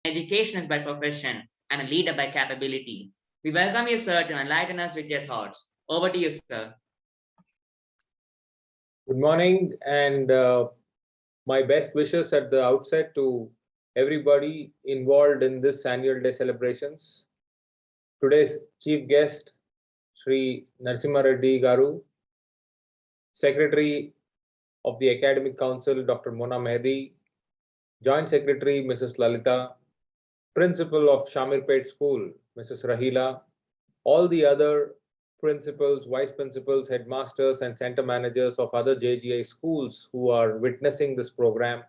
educationist by profession, and a leader by capability. We welcome you, sir, to enlighten us with your thoughts. Over to you, sir. Good morning, and my best wishes at the outset to everybody involved in this annual day celebrations. Today's chief guest, Sri Narasimha Reddy Garu, Secretary of the Academic Council, Dr. Mona Mehdi, Joint Secretary, Mrs. Lalita, Principal of Shamirpet School, Mrs. Rahila, all the other principals, vice principals, headmasters, and center managers of other JGI schools who are witnessing this program,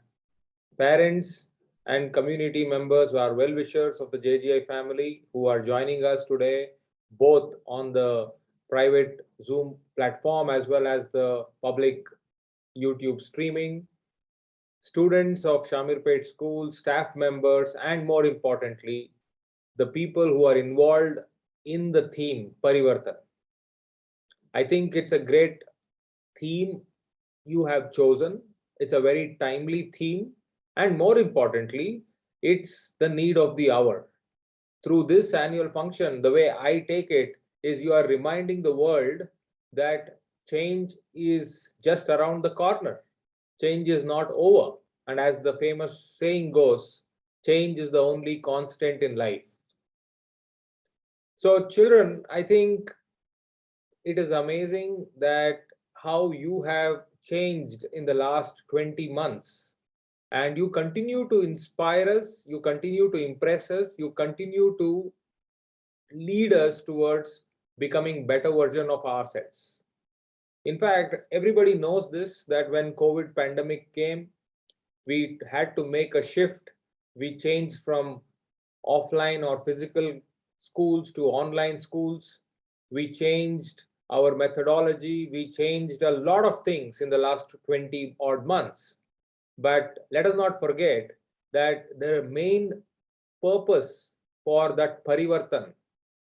parents and community members who are well-wishers of the JGI family who are joining us today, both on the private Zoom platform as well as the public YouTube streaming, students of Shamirpet School, staff members, and more importantly, the people who are involved in the theme Parivartan. I think it's a great theme you have chosen. It's a very timely theme, and more importantly, it's the need of the hour. Through this annual function, the way I take it is you are reminding the world that change is just around the corner. Change is not over. And as the famous saying goes, change is the only constant in life. So, children, I think it is amazing that how you have changed in the last 20 months, and you continue to inspire us, you continue to impress us, you continue to lead us towards becoming better version of ourselves. In fact, everybody knows this, that when COVID pandemic came, we had to make a shift. We changed from offline or physical schools to online schools. We changed our methodology. We changed a lot of things in the last 20 odd months. But let us not forget that the main purpose for that parivartan,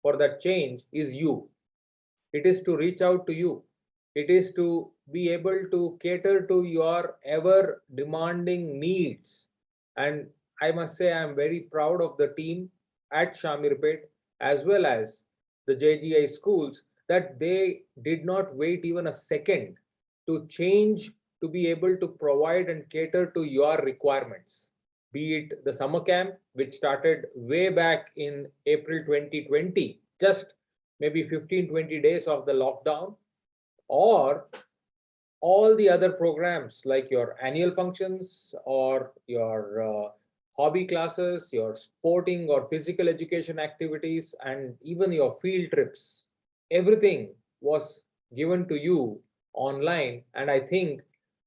for that change, is you. It is to reach out to you. It is to be able to cater to your ever demanding needs. And I must say, I'm very proud of the team at Shamirpet as well as the JGI schools that they did not wait even a second to change, to be able to provide and cater to your requirements. Be it the summer camp, which started way back in April 2020, just maybe 15-20 days of the lockdown, or all the other programs like your annual functions or your hobby classes, your sporting or physical education activities, and even your field trips. Everything was given to you online. And I think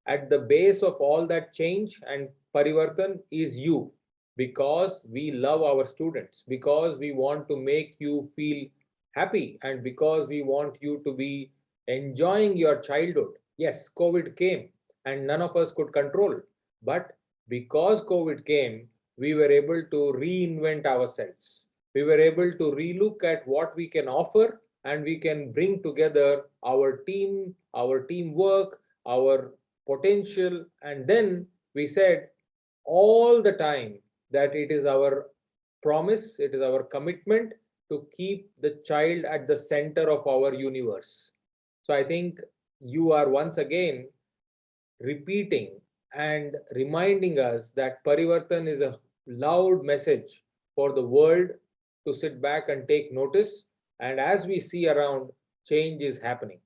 at the base of all that change and parivartan is you, because we love our students, because we want to make you feel happy, and because we want you to be enjoying your childhood. Yes, COVID came and none of us could control. But because COVID came, we were able to reinvent ourselves. We were able to relook at what we can offer, and we can bring together our team, our teamwork, our potential. And then we said all the time that it is our promise, it is our commitment to keep the child at the center of our universe. So I think you are once again repeating and reminding us that Parivartan is a loud message for the world to sit back and take notice. And as we see around, change is happening.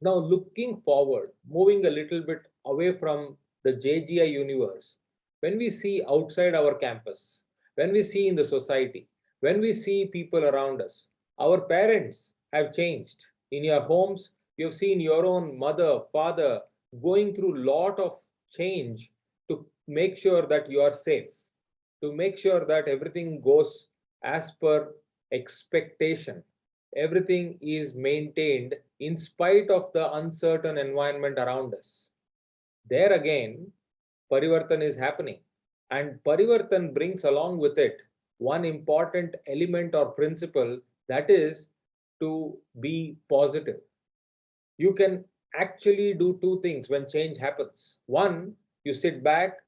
Now, looking forward, moving a little bit away from the JGI universe, when we see outside our campus, when we see in the society, when we see people around us, our parents have changed. In your homes, you have seen your own mother, father going through a lot of change to make sure that you are safe, to make sure that everything goes as per expectation. Everything is maintained in spite of the uncertain environment around us. There again, Parivartan is happening. And Parivartan brings along with it one important element or principle, that is to be positive. You can actually do two things when change happens. One, you sit back,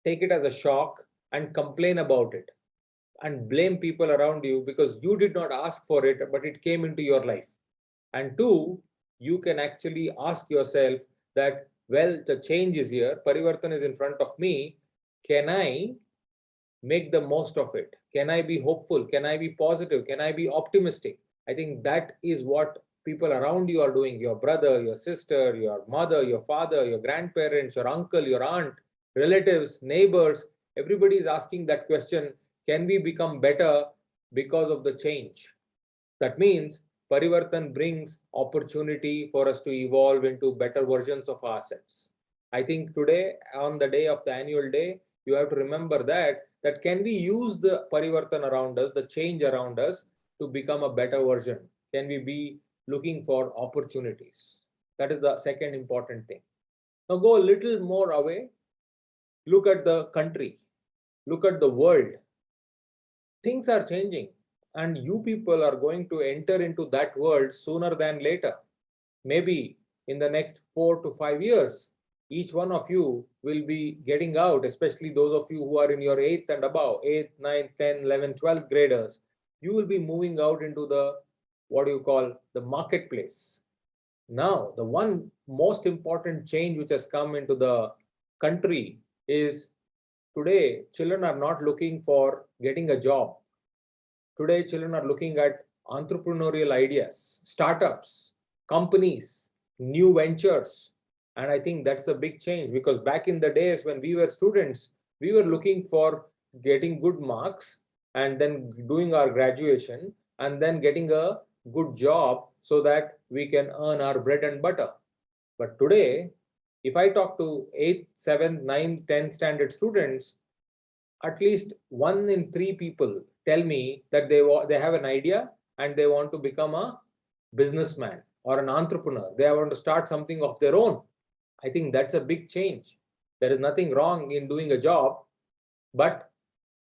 take it as a shock, and complain about it and blame people around you because you did not ask for it, but it came into your life. And two, you can actually ask yourself that, well, the change is here, Parivartan is in front of me. Can I make the most of it? Can I be hopeful? Can I be positive? Can I be optimistic? I think that is what people around you are doing. Your brother, your sister, your mother, your father, your grandparents, your uncle, your aunt, relatives, neighbors, everybody is asking that question. Can we become better because of the change? That means Parivartan brings opportunity for us to evolve into better versions of ourselves. I think today, on the day of the annual day, you have to remember that can we use the Parivartan around us, the change around us, to become a better version? Can we be looking for opportunities? That is the second important thing. Now go a little more away. Look at the country. Look at the world. Things are changing, and you people are going to enter into that world sooner than later. Maybe in the next 4 to 5 years, each one of you will be getting out, especially those of you who are in your 8th and above, 8th, 9th, 10th, 11th, 12th graders. You will be moving out into the, what do you call, the marketplace. Now, the one most important change which has come into the country is today children are not looking for getting a job. Today, children are looking at entrepreneurial ideas, startups, companies, new ventures. And I think that's the big change, because back in the days when we were students, we were looking for getting good marks and then doing our graduation and then getting a good job so that we can earn our bread and butter. But today, if I talk to 8th, 7th, 9th, 10th standard students, at least 1 in 3 people tell me that they have an idea and they want to become a businessman or an entrepreneur. They want to start something of their own. I think that's a big change. There is nothing wrong in doing a job, but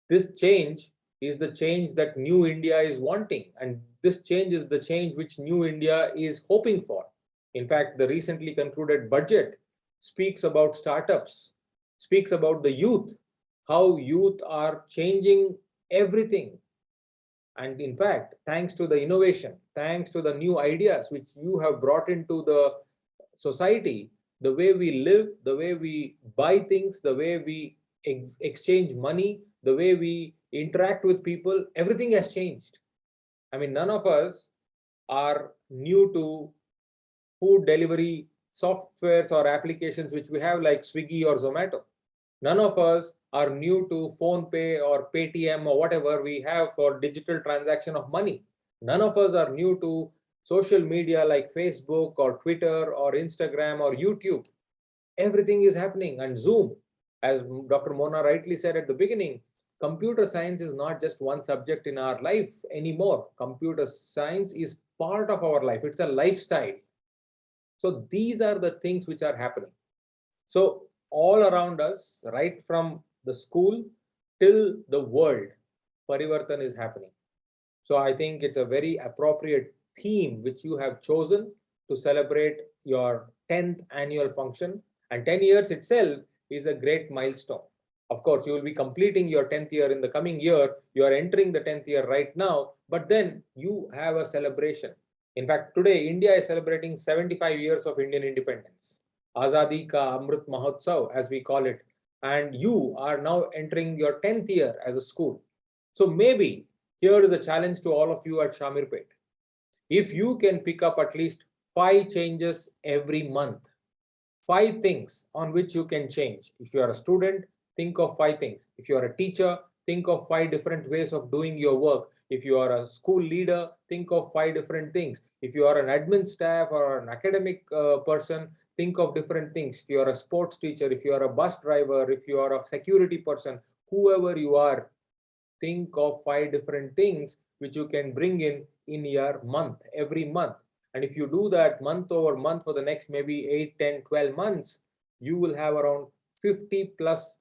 this change is the change that New India is wanting, and this change is the change which New India is hoping for. In fact, the recently concluded budget speaks about startups, speaks about the youth, how youth are changing everything. And in fact, thanks to the innovation, thanks to the new ideas which you have brought into the society, the way we live, the way we buy things, the way we exchange money, the way we interact with people, everything has changed. I mean, none of us are new to food delivery softwares or applications which we have, like Swiggy or Zomato. None of us are new to phone pay or Paytm or whatever we have for digital transaction of money. None of us are new to social media like Facebook or Twitter or Instagram or YouTube. Everything is happening. And Zoom, as Dr. Mona rightly said at the beginning, computer science is not just one subject in our life anymore. Computer science is part of our life. It's a lifestyle. So these are the things which are happening. So all around us, right from the school till the world, Parivartan is happening. So I think it's a very appropriate theme which you have chosen to celebrate your 10th annual function. And 10 years itself is a great milestone. Of course, you will be completing your 10th year in the coming year. You are entering the 10th year right now, but then you have a celebration. In fact, today India is celebrating 75 years of Indian independence. Azadi Ka Amrit Mahotsav, as we call it. And you are now entering your 10th year as a school. So maybe here is a challenge to all of you at Shamirpet. If you can pick up at least 5 changes every month, 5 things on which you can change. If you are a student, think of 5 things. If you are a teacher, think of 5 different ways of doing your work. If you are a school leader, think of 5 different things. If you are an admin staff or an academic person, think of different things. If you are a sports teacher, if you are a bus driver, if you are a security person, whoever you are, think of 5 different things which you can bring in your month, every month. And if you do that month over month for the next maybe 8, 10, 12 months, you will have around 50 plus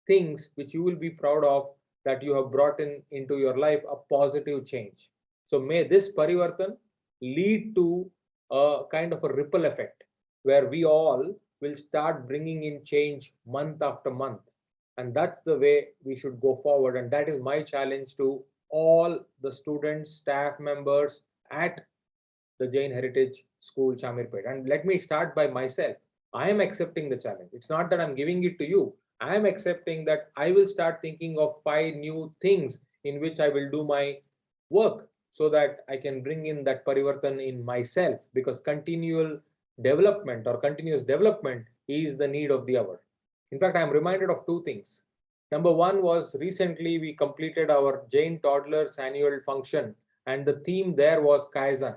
things which you will be proud of, that you have brought into your life a positive change. So may this Parivartan lead to a kind of a ripple effect where we all will start bringing in change month after month. And that's the way we should go forward. And that is my challenge to all the students, staff members at the Jain Heritage School, Chamirpet. And let me start by myself. I am accepting the challenge. It's not that I'm giving it to you. I am accepting that I will start thinking of 5 new things in which I will do my work so that I can bring in that parivartan in myself, because continual development or continuous development is the need of the hour. In fact, I'm reminded of 2 things. Number one was recently we completed our Jain Toddlers annual function, and the theme there was Kaizen.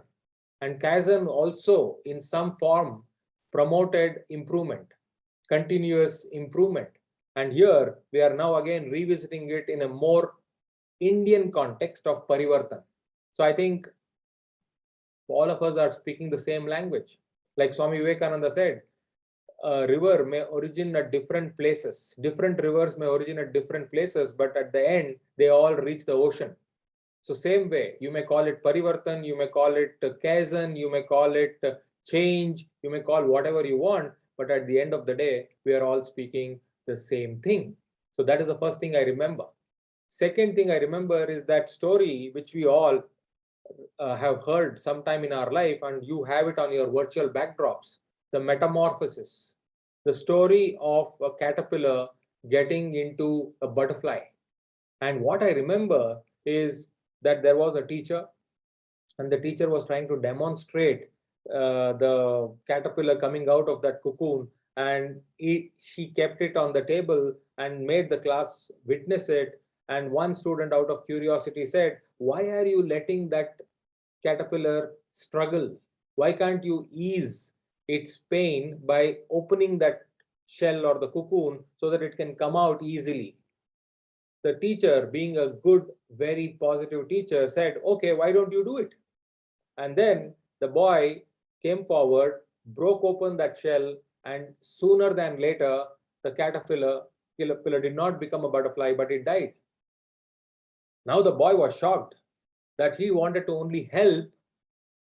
And Kaizen also, in some form, promoted improvement, continuous improvement. And here we are now again revisiting it in a more Indian context of Parivartan. So I think all of us are speaking the same language. Like Swami Vivekananda said, a river may origin at different places. Different rivers may origin at different places, but at the end, they all reach the ocean. So same way, you may call it parivartan, you may call it kaizen, you may call it change, you may call whatever you want, but at the end of the day, we are all speaking the same thing. So that is the first thing I remember. Second thing I remember is that story which we all have heard sometime in our life, and you have it on your virtual backdrops, the metamorphosis, the story of a caterpillar getting into a butterfly. And what I remember is that there was a teacher, and the teacher was trying to demonstrate the caterpillar coming out of that cocoon, and she kept it on the table and made the class witness it. And one student, out of curiosity, said, "Why are you letting that caterpillar struggle? Why can't you ease its pain by opening that shell or the cocoon so that it can come out easily?" The teacher, being a good, very positive teacher, said, "Okay, why don't you do it?" And then the boy came forward, broke open that shell, and sooner than later, the caterpillar did not become a butterfly, but it died. Now the boy was shocked that he wanted to only help,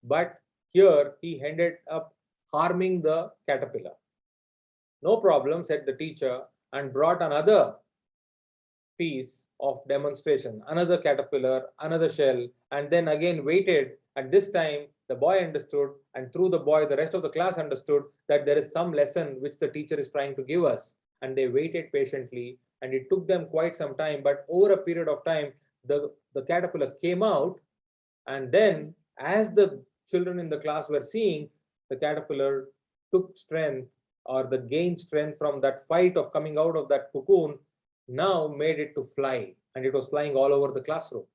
but here he ended up harming the caterpillar. "No problem," said the teacher, and brought another piece of demonstration, another caterpillar, another shell, and then again waited. And this time the boy understood, and through the boy, the rest of the class understood that there is some lesson which the teacher is trying to give us. And they waited patiently, and it took them quite some time. But over a period of time, the caterpillar came out, and then as the children in the class were seeing, the caterpillar took strength, or the gained strength from that fight of coming out of that cocoon, now made it to fly, and it was flying all over the classroom.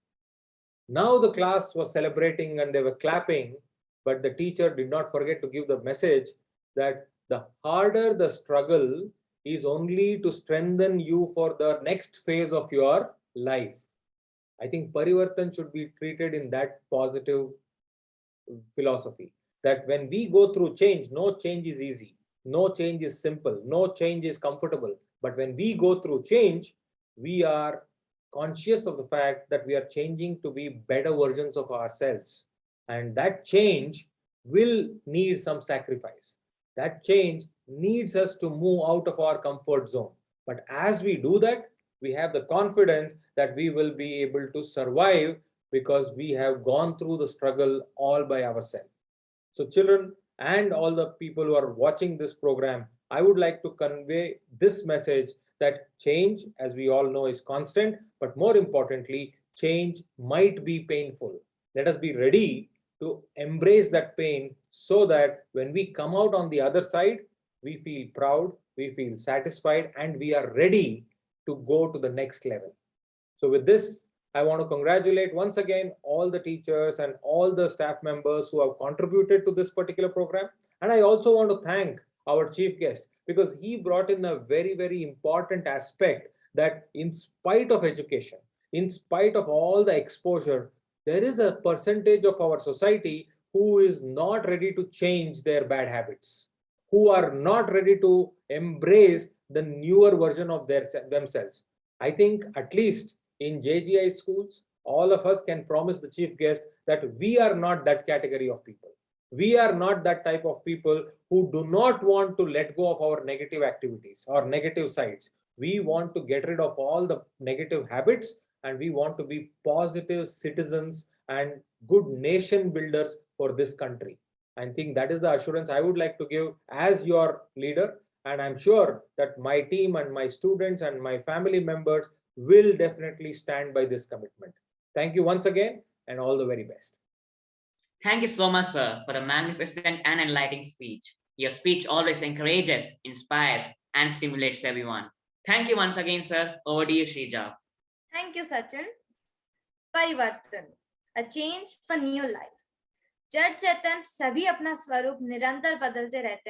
Now the class was celebrating and they were clapping, but the teacher did not forget to give the message that the harder the struggle is only to strengthen you for the next phase of your life. I think Parivartan should be treated in that positive philosophy, that when we go through change, no change is easy, no change is simple, no change is comfortable. But when we go through change, we are conscious of the fact that we are changing to be better versions of ourselves. And that change will need some sacrifice. That change needs us to move out of our comfort zone. But as we do that, we have the confidence that we will be able to survive, because we have gone through the struggle all by ourselves. So children and all the people who are watching this program, I would like to convey this message, that change, as we all know, is constant, but more importantly, change might be painful. Let us be ready to embrace that pain, so that when we come out on the other side, we feel proud, we feel satisfied, and we are ready to go to the next level. So with this, I want to congratulate once again all the teachers and all the staff members who have contributed to this particular program. And I also want to thank our chief guest, because he brought in a very, very important aspect, that in spite of education, in spite of all the exposure, there is a percentage of our society who is not ready to change their bad habits, who are not ready to embrace the newer version of themselves. I think at least in JGI schools, all of us can promise the chief guest that we are not that category of people. We are not that type of people who do not want to let go of our negative activities or negative sides. We want to get rid of all the negative habits, and we want to be positive citizens and good nation builders for this country. I think that is the assurance I would like to give as your leader. And I'm sure that my team and my students and my family members will definitely stand by this commitment. Thank you once again, and all the very best. Thank you so much, sir, for the magnificent and enlightening speech. Your speech always encourages, inspires, and stimulates everyone. Thank you once again, sir. Over to you, Shrija. Thank you, Sachin. परिवर्तन, a change for new life. जड़ चेतन सभी अपना स्वरूप निरंतर बदलते रहते हैं.